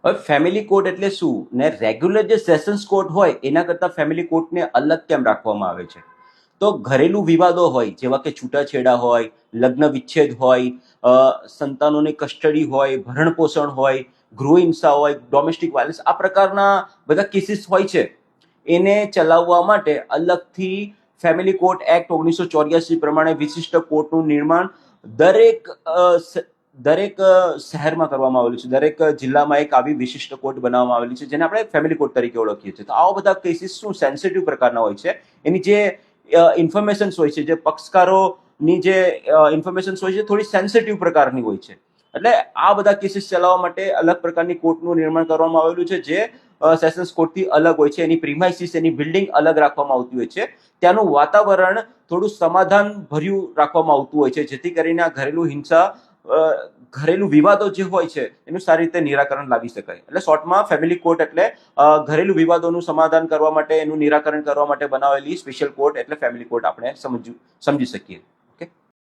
હવે family court એટલે શું ને રેગ્યુલર જે સેશન્સ કોર્ટ હોય એના કરતાં ફેમિલી કોર્ટને અલગ કેમ રાખવામાં આવે છે? તો ઘરેલું વિવાદો હોય જેવા કે છૂટાછેડા હોય, લગ્ન વિચ્છેદ હોય, સંતાનોની કસ્ટડી હોય, ભરણપોષણ હોય, ગૃહ હિંસા હોય, ડોમેસ્ટિક વાયલન્સ, આ પ્રકારના બધા કેસીસ હોય છે. એને ચલાવવા માટે અલગથી ફેમિલી કોર્ટ એક્ટ 1984 પ્રમાણે વિશિષ્ટ કોર્ટનું નિર્માણ દરેક શહેરમાં કરવામાં આવેલું છે. દરેક જિલ્લામાં એક આવી વિશિષ્ટ કોર્ટ બનાવવામાં આવેલી છે જેને આપણે ફેમિલી કોર્ટ તરીકે ઓળખીએ છીએ. તો આવા બધા કેસીસ શું સેન્સિટિવ પ્રકારના હોય છે. એની જે ઇન્ફોર્મેશન્સ હોય છે, જે પક્ષકારોની જે ઇન્ફોર્મેશન્સ હોય છે, થોડી સેન્સિટિવ પ્રકારની હોય છે. એટલે આ બધા કેસીસ ચલાવવા માટે અલગ પ્રકારની કોર્ટનું નિર્માણ કરવામાં આવેલું છે જે સેશન્સ કોર્ટથી અલગ હોય છે. એની પ્રિમાઇસીસ, એની બિલ્ડિંગ અલગ રાખવામાં આવતી હોય છે. ત્યાંનું વાતાવરણ થોડું સમાધાન ભર્યું રાખવામાં આવતું હોય છે જેથી કરીને આ ઘરેલું હિંસા, ઘરેલું વિવાદો જે હોય છે એનું સારી રીતે નિરાકરણ લાવી શકાય. એટલે શોર્ટમાં ફેમિલી કોર્ટ એટલે ઘરેલું વિવાદોનું સમાધાન કરવા માટે, એનું નિરાકરણ કરવા માટે બનાવેલી સ્પેશિયલ કોર્ટ એટલે ફેમિલી કોર્ટ આપણે સમજી શકીએ.